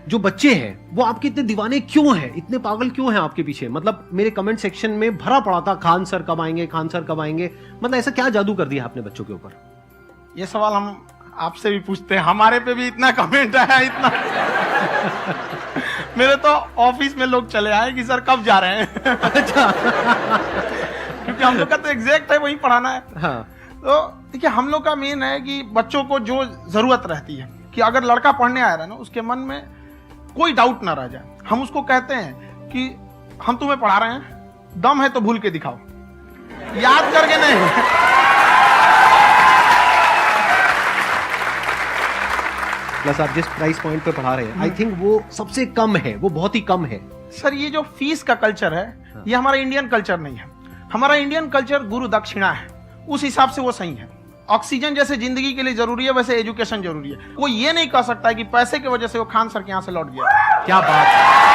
जो बच्चे हैं वो आपके इतने दीवाने क्यों हैं, इतने पागल क्यों हैं आपके पीछे? मतलब मेरे कमेंट सेक्शन में भरा पड़ा था खान सर कब आएंगे, खान सर कब आएंगे। मतलब ऐसा क्या जादू कर दिया आपने बच्चों के ऊपर? ये सवाल हम आपसे भी पूछते हैं, हमारे पे भी इतना कमेंट आया, इतना मेरे तो ऑफिस में लोग चले आए कि सर कब जा रहे हैं। अच्छा। क्योंकि हम लोग का तो एग्जैक्ट है वही पढ़ाना है। हाँ। तो देखिए हम लोग का मेन है कि बच्चों को जो जरूरत रहती है कि अगर लड़का पढ़ने आ रहा है ना, उसके मन में कोई डाउट ना रह जाए। हम उसको कहते हैं कि हम तुम्हें पढ़ा रहे हैं, दम है तो भूल के दिखाओ, याद करके नहीं। प्लस आप जिस प्राइस पॉइंट पे पढ़ा रहे हैं, आई थिंक वो सबसे कम है, वो बहुत ही कम है। सर ये जो फीस का कल्चर है, ये हमारा इंडियन कल्चर नहीं है। हमारा इंडियन कल्चर गुरु दक्षिणा है, उस हिसाब से वो सही है। ऑक्सीजन जैसे जिंदगी के लिए जरूरी है, वैसे एजुकेशन जरूरी है। कोई ये नहीं कह सकता है कि पैसे की वजह से वो खान सर के यहाँ से लौट गया। क्या बात है।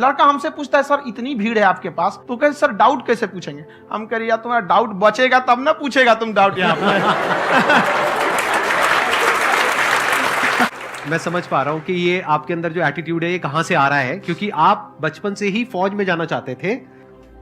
लड़का हमसे पूछता है सर इतनी भीड़ है आपके पास, तो कहे सर डाउट कैसे पूछेंगे? हम कह रहे यार तुम्हारा डाउट बचेगा तब ना पूछेगा तुम डाउट यहाँ पे। मैं समझ पा रहा हूं कि ये आपके अंदर जो एटीट्यूड है ये कहां से आ रहा है, क्योंकि आप बचपन से ही फौज में जाना चाहते थे,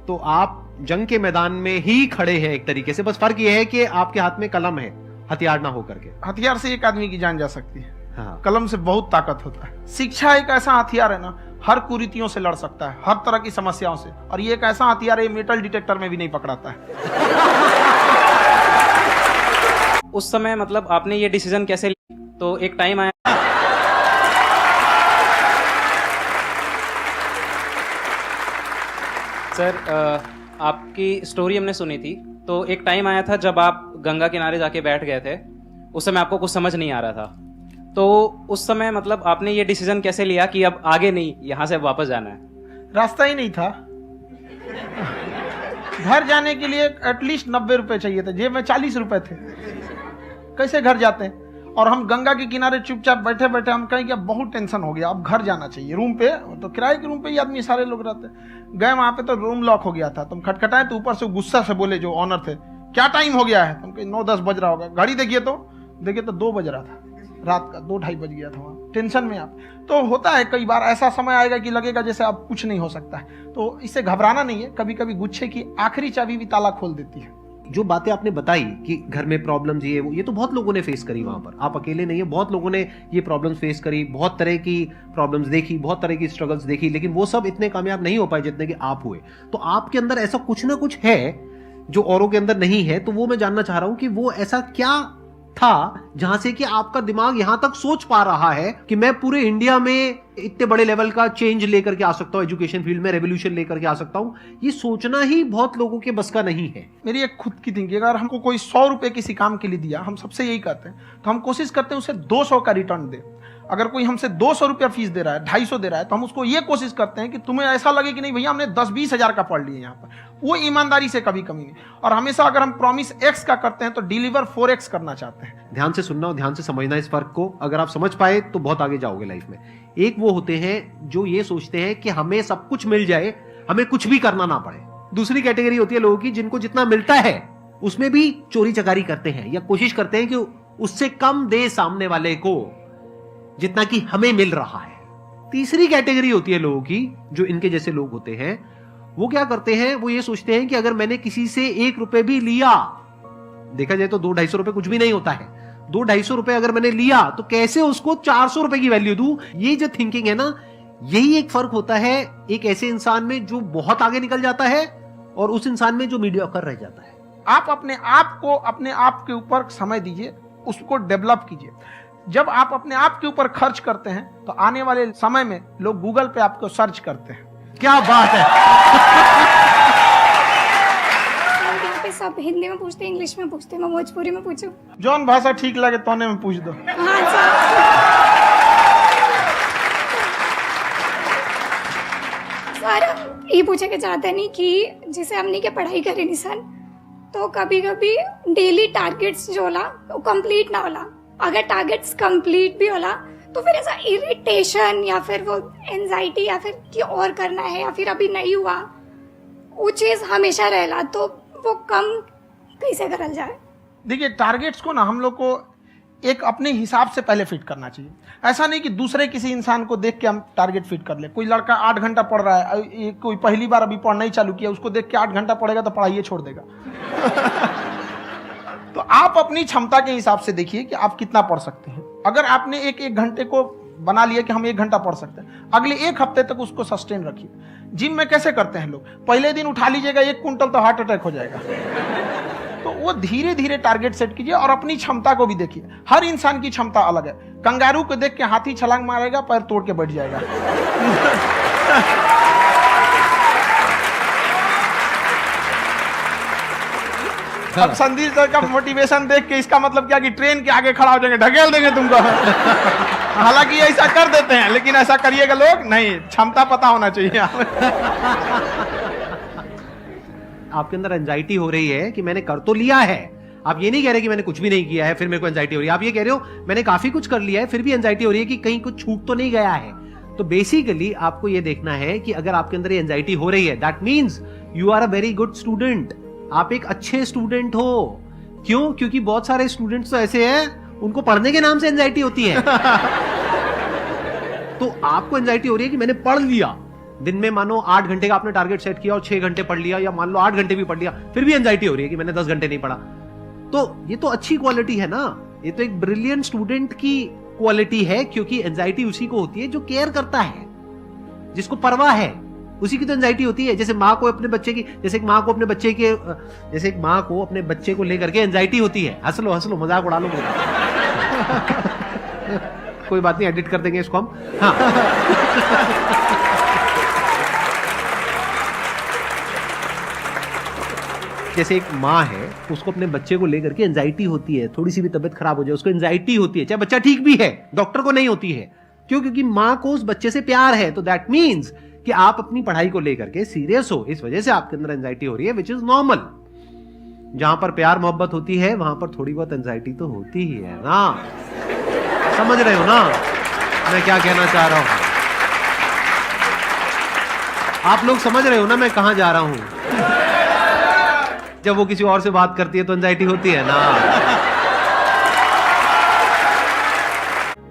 तो आप जंग के मैदान में ही खड़े हैं एक तरीके से। बस फर्क ये है कि आपके हाथ में कलम है, हथियार ना होकर के। हथियार से एक आदमी की जान जा सकती है, हाँ। कलम से बहुत ताकत होता है। शिक्षा एक ऐसा हथियार है ना, हर कुरीतियों से लड़ सकता है, हर तरह की समस्याओं से। और ये एक ऐसा हथियार है, मेटल डिटेक्टर में भी नहीं पकड़ाता है। उस समय मतलब आपने ये डिसीजन कैसे लिया? तो एक टाइम आया सर, आपकी स्टोरी हमने सुनी थी, तो एक टाइम आया था जब आप गंगा किनारे जाके बैठ गए थे। उस समय आपको कुछ समझ नहीं आ रहा था, तो उस समय मतलब आपने ये डिसीजन कैसे लिया कि अब आगे नहीं, यहाँ से वापस जाना है? रास्ता ही नहीं था। घर जाने के लिए एटलीस्ट 90 रुपए चाहिए थे, जेब में 40 रुपए थे। कैसे घर जाते हैं? और हम गंगा के किनारे चुपचाप बैठे बैठे हम कहें कि अब बहुत टेंशन हो गया, अब घर जाना चाहिए। रूम पे तो किराए के रूम पे ही आदमी सारे लोग रहते। गए वहां पे तो रूम लॉक हो गया था। तुम खटखटाए तो ऊपर से गुस्सा से बोले जो ऑनर थे, क्या टाइम हो गया है? तुम कहीं 9-10 बज रहा होगा। घड़ी देखिए तो 2 बज रहा था रात का, 2-2:30 बज गया था वहाँ। टेंशन में आप तो होता है, कई बार ऐसा समय आएगा कि लगेगा जैसे अब कुछ नहीं हो सकता है। तो इससे घबराना नहीं है। कभी कभी गुच्छे की आखिरी चाबी भी ताला खोल देती है। जो बातें आपने बताई कि घर में प्रॉब्लम्स ये वो, ये तो बहुत लोगों ने फेस करी वहां पर। आप अकेले नहीं है, बहुत लोगों ने ये प्रॉब्लम्स फेस करी, बहुत तरह की प्रॉब्लम्स देखी, बहुत तरह की स्ट्रगल्स देखी, लेकिन वो सब इतने कामयाब नहीं हो पाए जितने कि आप हुए। तो आपके अंदर ऐसा कुछ ना कुछ है जो औरों के अंदर नहीं है। तो वो मैं जानना चाह रहा हूं कि वो ऐसा क्या था जहां से कि आपका दिमाग यहां तक सोच पा रहा है कि मैं पूरे इंडिया में इतने बड़े लेवल का चेंज लेकर के आ सकता हूं, एजुकेशन फील्ड में रेवोल्यूशन लेकर के आ सकता हूं। ये सोचना ही बहुत लोगों के बस का नहीं है। मेरी एक खुद की थिंकिंग, अगर हमको कोई 100 रुपए किसी काम के लिए दिया, हम सबसे यही कहते हैं, तो हम कोशिश करते हैं उसे 200 का रिटर्न दे। अगर कोई हमसे 200 रुपया फीस दे रहा है, 250 दे रहा है, तो हम उसको ये कोशिश करते हैं कि तुम्हें ऐसा लगे कि नहीं भैया हमने 10-20 हजार का पढ़ लिया यहाँ पर। वो ईमानदारी से कभी कमी नहीं। और हमेशा अगर हम प्रॉमिस एक्स का करते हैं तो डिलीवर 4x करना चाहते हैं। ध्यान से सुनना और ध्यान से समझना इस फर्क को। अगर आप समझ पाए तो बहुत आगे जाओगे लाइफ में। एक वो होते हैं जो ये सोचते हैं कि हमें सब कुछ मिल जाए, हमें कुछ भी करना ना पड़े। दूसरी कैटेगरी होती है लोगों की जिनको जितना मिलता है उसमें भी चोरी चकारी करते हैं या कोशिश करते हैं कि उससे कम दे सामने वाले को जितना कि हमें मिल रहा है। तीसरी कैटेगरी होती है लोगों की जो इनके जैसे लोग होते हैं। वो क्या करते हैं, वो ये सोचते हैं कि अगर मैंने किसी से 1 रुपए भी लिया, देखा जाए तो 200-250 रुपए कुछ भी नहीं होता है, 200-250 रुपए अगर मैंने लिया तो कैसे उसको 400 रुपए की वैल्यू दूं। ये जो थिंकिंग है ना, यही एक फर्क होता है एक ऐसे इंसान में जो बहुत आगे निकल जाता है और उस इंसान में जो मीडियोकर रह जाता है। आप अपने आप को अपने आप के ऊपर समय दीजिए, उसको डेवलप कीजिए। जब आप अपने आप के ऊपर खर्च करते हैं तो आने वाले समय में लोग गूगल पे आपको सर्च करते हैं। क्या बात है। यहाँ पे सब हिंदी में पूछते, इंग्लिश में पूछते, मैं भोजपुरी में पूछूं? जौन भाषा ठीक लगे तोने में पूछ दो। हाँ सर। सर ये पूछे के चाहते नहीं कि जैसे हमने के पढ़ाई करी नहीं सन, तो कभी कभी डेली टारगेट्स जो होला वो कंप्लीट ना होला। अगर टारगेट्स कंप्लीट भी होला तो फिर ऐसा इरिटेशन या फिर वो एंजाइटी या फिर कि और करना है या फिर अभी नहीं हुआ, वो चीज हमेशा रहेला। तो वो कम कैसे करल जाए? देखिए टारगेट्स को ना हम लोग को एक अपने हिसाब से पहले फिट करना चाहिए। ऐसा नहीं कि दूसरे किसी इंसान को देख के हम टारगेट फिट कर ले। कोई लड़का 8 घंटा पढ़ रहा है, कोई पहली बार अभी पढ़ना ही चालू किया, उसको देख के 8 घंटा पढ़ेगा तो पढ़ाई छोड़ देगा। तो आप अपनी क्षमता के हिसाब से देखिए कि आप कितना पढ़ सकते हैं। अगर आपने एक घंटे को बना लिया कि हम 1 घंटा पढ़ सकते हैं, अगले 1 हफ्ते तक उसको सस्टेन रखिए। जिम में कैसे करते हैं लोग, पहले दिन उठा लीजिएगा 1 कुंटल तो हार्ट अटैक हो जाएगा। तो वो धीरे धीरे टारगेट सेट कीजिए और अपनी क्षमता को भी देखिए। हर इंसान की क्षमता अलग है। कंगारू को देख के हाथी छलांग मारेगा, पैर तोड़ के बैठ जाएगा। अब संदीप सर का मोटिवेशन देख के इसका मतलब क्या कि ट्रेन के आगे खड़ा हो जाएंगे, ढकेल देंगे तुमको। हालांकि ऐसा कर देते हैं, लेकिन ऐसा करिएगा लोग नहीं, क्षमता पता होना चाहिए। आपके अंदर एंजाइटी हो रही है कि मैंने कर तो लिया है। आप ये नहीं कह रहे कि मैंने कुछ भी नहीं किया है फिर मेरे को एंजाइटी हो रही है। आप ये कह रहे हो मैंने काफी कुछ कर लिया है फिर भी एंजाइटी हो रही है कि कहीं कुछ छूट तो नहीं गया है। तो बेसिकली आपको ये देखना है कि अगर आपके अंदर ये एंजाइटी हो रही है, that means you are a very good student. आप एक अच्छे स्टूडेंट हो। क्यों? क्योंकि बहुत सारे स्टूडेंट्स तो ऐसे हैं उनको पढ़ने के नाम से एंजाइटी होती है। तो आपको एंजाइटी हो रही है कि मैंने पढ़ लिया। दिन में मानो 8 घंटे का आपने टारगेट सेट किया और 6 घंटे पढ़ लिया, या मान लो 8 घंटे भी पढ़ लिया, फिर भी एंजाइटी हो रही है कि मैंने 10 घंटे नहीं पढ़ा। तो ये तो अच्छी क्वालिटी है ना, ये तो एक ब्रिलियंट स्टूडेंट की क्वालिटी है। क्योंकि एंजाइटी उसी को होती है जो केयर करता है, जिसको परवाह है, उसी की तो एंजाइटी होती है। जैसे माँ को अपने बच्चे की, जैसे एक माँ को अपने बच्चे को लेकर के एंजाइटी होती है। हंस लो मजाक उड़ा लो। कोई बात नहीं, एडिट कर देंगे इसको हम। हाँ। जैसे एक माँ है, उसको अपने बच्चे को लेकर के एंजाइटी होती है, थोड़ी सी भी तबीयत खराब हो जाए उसको एंजाइटी होती है, चाहे बच्चा ठीक भी है, डॉक्टर को नहीं होती है। क्यों? क्योंकि माँ को उस बच्चे से प्यार है। तो दैट मीन्स कि आप अपनी पढ़ाई को लेकर के सीरियस हो, इस वजह से आपके अंदर एंजाइटी हो रही है, विच इज नॉर्मल। जहां पर प्यार मोहब्बत होती है वहां पर थोड़ी बहुत एंजाइटी तो होती ही है ना। समझ रहे हो ना मैं क्या कहना चाह रहा हूं? आप लोग समझ रहे हो ना मैं कहां जा रहा हूं? जब वो किसी और से बात करती है तो एंजाइटी होती है ना।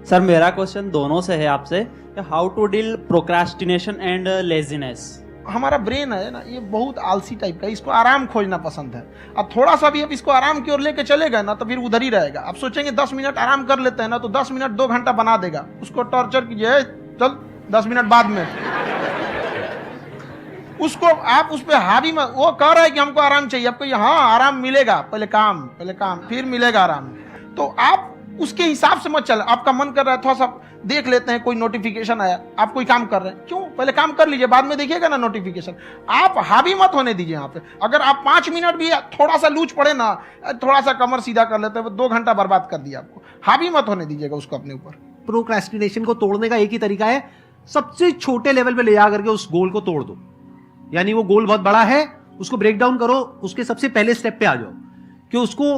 सर मेरा क्वेश्चन दोनों से है आपसे, how to deal procrastination and laziness. हमारा ब्रेन है ना, ये बहुत आलसी टाइप का है, इसको आराम खोजना पसंद है। अब थोड़ा सा भी अब इसको आराम की ओर लेके चले गए ना तो फिर उधर ही रहेगा। आप सोचेंगे 10 मिनट आराम कर लेते हैं ना, तो 10 मिनट 2 घंटा बना देगा। उसको टॉर्चर कीजिए, चल 10 मिनट बाद में। उसको आप उस पर हावी मत, वो कह रहा है कि हमको आराम चाहिए, आपको हाँ आराम मिलेगा, पहले काम फिर मिलेगा आराम। तो आप उसके हिसाब से मत चल। आपका मन कर रहा है थोड़ा सा देख लेते हैं, कोई नोटिफिकेशन आया, आप कोई काम कर रहे हैं, क्यों? पहले काम कर लीजिए, बाद में देखिएगा ना नोटिफिकेशन। आप हावी मत होने दीजिए यहाँ पे। अगर आप 5 मिनट भी थोड़ा सा लूज पड़े ना, थोड़ा सा कमर सीधा कर लेते हैं, 2 घंटा बर्बाद कर दिया आपको। हावी मत होने दीजिएगा उसको अपने ऊपर। प्रोक्रेस्टिनेशन को तोड़ने का एक ही तरीका है, सबसे छोटे लेवल पे ले जाकर के उस गोल को तोड़ दो। यानी वो गोल बहुत बड़ा है, उसको ब्रेक डाउन करो, उसके सबसे पहले स्टेप पे आ जाओ कि उसको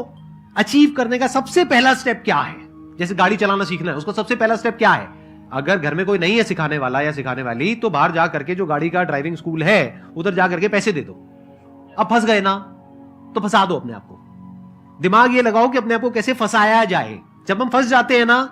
अचीव करने का सबसे पहला स्टेप क्या है। जैसे गाड़ी चलाना सीखना है, उसका सबसे पहला स्टेप क्या है? अगर घर में कोई नहीं है सिखाने वाला या सिखाने वाली, तो बाहर जा करके जो गाड़ी का ड्राइविंग स्कूल है उधर जा करके पैसे दे दो। अब फंस गए ना तो फंसा दो अपने आप को। दिमाग ये लगाओ कि अपने आप को कैसे फंसाया जाए। जब हम फंस जाते हैं ना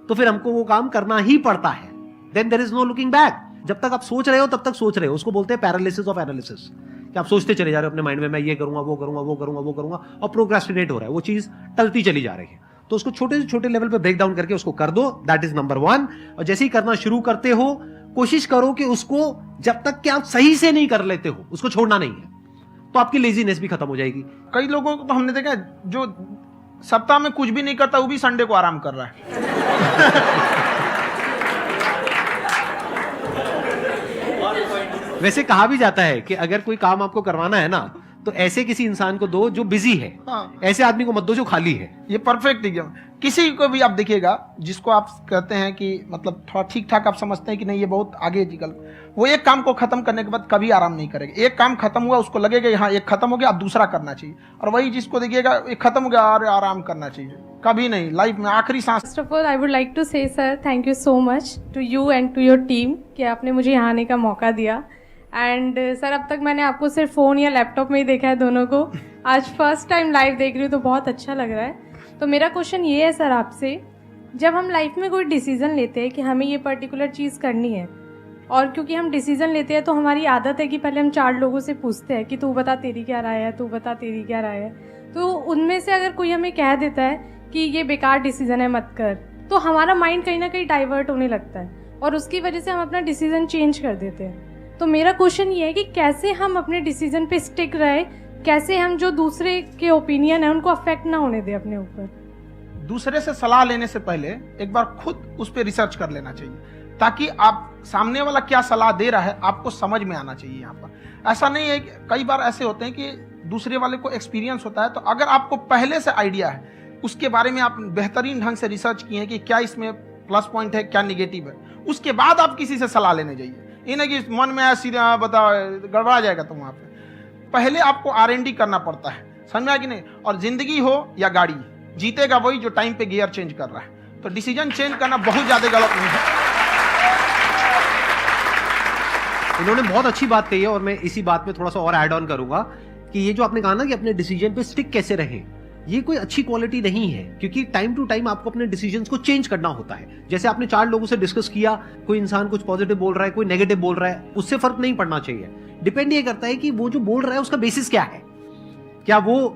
तो फिर हमको वो काम करना ही पड़ता है। Then there is no looking back. जब तक आप सोच रहे हो तब तक सोच रहे हो, उसको बोलते हैं पैरालिसिस ऑफ एनालिसिस, कि आप सोचते चले जा रहे हो अपने माइंड में, मैं ये करूंगा वो करूंगा वो करूंगा वो करूंगा, और प्रोक्रेस्टिनेट हो रहा है, वो चीज टलती चली जा रही है। तो उसको छोटे से छोटे लेवल पे ब्रेक डाउन करके उसको कर दो, दैट इज नंबर 1। और जैसे ही करना शुरू करते हो, कोशिश करो कि उसको जब तक कि आप सही से नहीं कर लेते हो उसको छोड़ना नहीं है, तो आपकी लेजीनेस भी खत्म हो जाएगी। कई लोगों को तो हमने देखा जो सप्ताह में कुछ भी नहीं करता, वो भी संडे को आराम कर रहा है। वैसे कहा भी जाता है कि अगर कोई काम आपको करवाना है ना तो ऐसे किसी इंसान को दो जो बिजी है। हाँ। ऐसे आदमी को मत दो जो खाली है। ये परफेक्ट एग्जाम। किसी को भी आप देखिएगा जिसको आप कहते हैं कि मतलब थोड़ा ठीक ठाक आप समझते हैं कि नहीं ये बहुत आगे निकल, वो एक काम को खत्म करने के बाद कभी आराम नहीं करेगा। एक काम खत्म हुआ उसको लगेगा हाँ एक खत्म हो गया, अब दूसरा करना चाहिए। और वही जिसको देखिएगा एक खत्म हो गया और आराम करना चाहिए, कभी नहीं। लाइफ में आखिरी सांस। First of all I would like to say sir thank you so much to you and to your team कि आपने मुझे यहाँ आने का मौका दिया। एंड सर अब तक मैंने आपको सिर्फ फ़ोन या लैपटॉप में ही देखा है दोनों को, आज फर्स्ट टाइम लाइव देख रही हूँ तो बहुत अच्छा लग रहा है। तो मेरा क्वेश्चन ये है सर आपसे, जब हम लाइफ में कोई डिसीज़न लेते हैं कि हमें ये पर्टिकुलर चीज़ करनी है, और क्योंकि हम डिसीज़न लेते हैं तो हमारी आदत है कि पहले हम 4 लोगों से पूछते हैं कि तू बता तेरी क्या राय है, तू बता तेरी क्या राय है। तो उनमें से अगर कोई हमें कह देता है कि ये बेकार डिसीज़न है मत कर, तो हमारा माइंड कहीं ना कहीं डाइवर्ट होने लगता है और उसकी वजह से हम अपना डिसीज़न चेंज कर देते हैं। तो मेरा क्वेश्चन ये है कि कैसे हम अपने डिसीज़न पे स्टिक रहे, कैसे हम जो दूसरे के ओपिनियन है उनको अफेक्ट ना होने दें अपने ऊपर। दूसरे से सलाह लेने से पहले एक बार खुद उस पर रिसर्च कर लेना चाहिए, ताकि आप सामने वाला क्या सलाह दे रहा है आपको समझ में आना चाहिए। यहाँ पर ऐसा नहीं है कि कई बार ऐसे होते हैं कि दूसरे वाले को एक्सपीरियंस होता है, तो अगर आपको पहले से आइडिया है, उसके बारे में आप बेहतरीन ढंग से रिसर्च किए हैं कि क्या इसमें प्लस पॉइंट है, क्या निगेटिव है, उसके बाद आप किसी से सलाह लेने जाइए। ये नहीं कि मन में आया सीधा बताओ, गड़बड़ा जाएगा। तो वहाँ पे पहले आपको R&D करना पड़ता है, समझ में आया कि नहीं। और जिंदगी हो या गाड़ी, जीतेगा वही जो टाइम पे गियर चेंज कर रहा है। तो डिसीजन चेंज करना बहुत ज्यादा गलत नहीं है। इन्होंने बहुत अच्छी बात कही है और मैं इसी बात में थोड़ा सा और ऐड ऑन करूंगा कि ये जो आपने कहा ना कि अपने डिसीजन पे स्टिक कैसे रहें, ये कोई अच्छी क्वालिटी नहीं है, क्योंकि टाइम टू टाइम आपको अपने डिसीजंस को चेंज करना होता है। जैसे आपने 4 लोगों से डिस्कस किया, कोई इंसान कुछ पॉजिटिव बोल रहा है, कोई नेगेटिव बोल रहा है, उससे फर्क नहीं पड़ना चाहिए। डिपेंड ये करता है कि वो जो बोल रहा है उसका बेसिस क्या है। क्या वो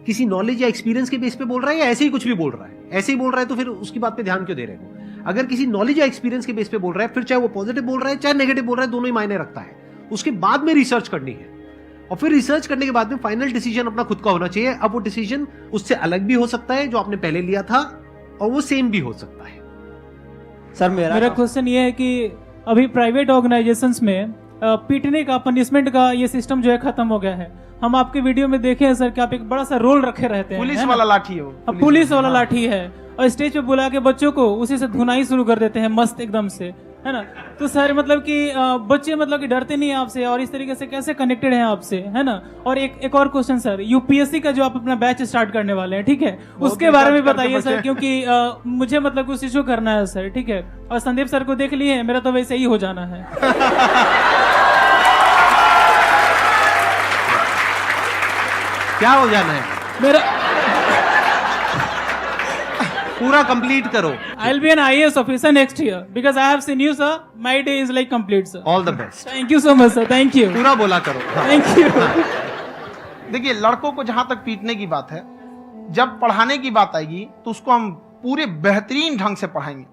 किसी नॉलेज या एक्सपीरियंस के बेस पे बोल रहा है या ऐसे ही कुछ भी बोल रहा है? ऐसे ही बोल रहा है तो फिर उसकी बात पे ध्यान क्यों दे रहे हो? अगर किसी नॉलेज या एक्सपीरियंस के बेस पे बोल रहा है, फिर चाहे वो पॉजिटिव बोल रहा है चाहे नेगेटिव बोल रहा है, दोनों ही मायने रखता है। उसके बाद में रिसर्च करनी है और फिर रिसर्च करने के बाद में फाइनल डिसीजन अपना खुद का होना चाहिए। अब वो डिसीजन उससे अलग भी हो सकता है जो आपने पहले लिया था, और वो सेम भी हो सकता है। सर मेरा क्वेश्चन ये है कि अभी प्राइवेट ऑर्गेनाइजेशंस में पीटने का, पनिशमेंट का ये सिस्टम जो है खत्म हो गया है। हम आपके वीडियो में देखे हैं सर कि आप एक बड़ा सा रोल रखे रहते हैं, पुलिस वाला लाठी है वो, अब पुलिस वाला लाठी है, और स्टेज पे बुला के बच्चों को उसी से धुनाई शुरू कर देते हैं मस्त एकदम से, है ना। तो सर मतलब कि बच्चे मतलब कि डरते नहीं है आपसे, और इस तरीके से कैसे कनेक्टेड हैं आपसे, है ना। और एक और क्वेश्चन सर, यूपीएससी का जो आप अपना बैच स्टार्ट करने वाले हैं, ठीक है, उसके बारे में बताइए सर, क्योंकि मुझे मतलब कुछ इशू करना है सर, ठीक है। और संदीप सर को देख लिए, मेरा तो वैसे ही हो जाना है। क्या हो जाना है? मेरा पूरा कंप्लीट करो। I'll be an IAS officer next year because I have seen you, sir. My day is like complete, sir. All the best. Thank you so much, sir. Thank you. पूरा बोला करो। Thank you. देखिए, लड़कों को जहां तक पीटने की बात है, जब पढ़ाने की बात आएगी तो उसको हम पूरे बेहतरीन ढंग से पढ़ाएंगे,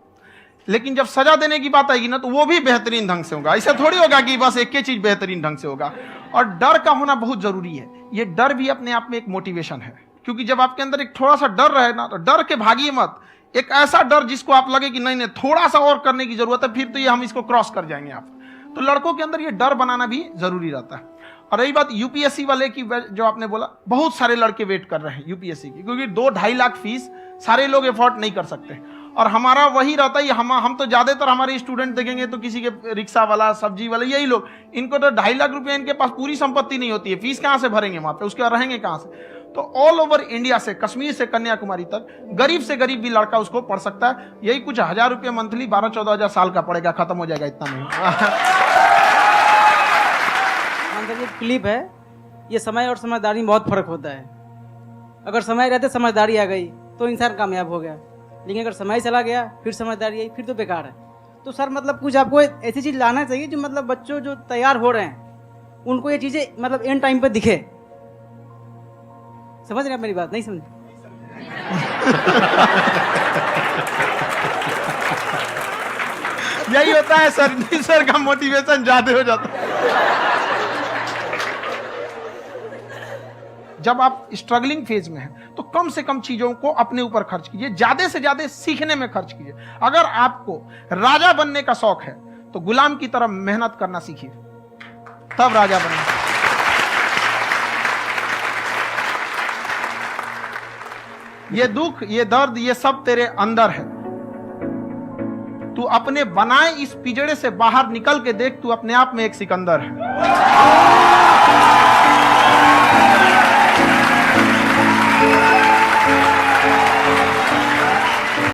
लेकिन जब सजा देने की बात आएगी ना तो वो भी बेहतरीन ढंग से होगा। ऐसा थोड़ी होगा कि बस एक ही चीज बेहतरीन ढंग से होगा। और डर का होना बहुत जरूरी है। ये डर भी अपने आप में एक मोटिवेशन है, क्योंकि जब आपके अंदर एक थोड़ा सा डर रहे ना, तो डर के भागिए मत। एक ऐसा डर जिसको आप लगे कि नहीं नहीं थोड़ा सा और करने की जरूरत है, फिर तो ये हम इसको क्रॉस कर जाएंगे आप। तो लड़कों के अंदर ये डर बनाना भी जरूरी रहता है। और रही बात यूपीएससी वाले की, जो आपने बोला, बहुत सारे लड़के वेट कर रहे हैं यूपीएससी की, क्योंकि 2-2.5 लाख फीस सारे लोग एफोर्ड नहीं कर सकते। और हमारा वही रहता है, हम तो ज्यादातर हमारे स्टूडेंट देखेंगे तो किसी के रिक्शा वाला, सब्जी वाला, यही लोग, इनको तो 2.5 लाख रुपया इनके पास पूरी संपत्ति नहीं होती है, फीस कहां से भरेंगे वहां पे, उसके बाद रहेंगे कहां से। तो ऑल ओवर इंडिया से, कश्मीर से कन्याकुमारी तक, गरीब से गरीब भी लड़का उसको पढ़ सकता है। यही कुछ 1000 रुपये मंथली, 12-14 हजार साल का पड़ेगा, खत्म हो जाएगा इतना में। ये क्लिप है, ये समय और समझदारी में बहुत फर्क होता है। अगर समय रहते समझदारी आ गई तो इंसान कामयाब हो गया, लेकिन अगर समय चला गया फिर समझदारी आई, फिर तो बेकार है। तो सर मतलब कुछ आपको ऐसी चीज लाना चाहिए जो मतलब बच्चों जो तैयार हो रहे हैं उनको ये चीजें मतलब एंड टाइम पे दिखे। समझ रहे आप मेरी बात? नहीं समझ? यही होता है सर का मोटिवेशन ज्यादा हो जाता है। जब आप स्ट्रगलिंग फेज में हैं तो कम से कम चीजों को अपने ऊपर खर्च कीजिए, ज्यादा से ज्यादा सीखने में खर्च कीजिए। अगर आपको राजा बनने का शौक है तो गुलाम की तरह मेहनत करना सीखिए, तब राजा बनना। ये दुख, ये दर्द, ये सब तेरे अंदर है। तू अपने बनाए इस पिंजड़े से बाहर निकल के देख, तू अपने आप में एक सिकंदर है।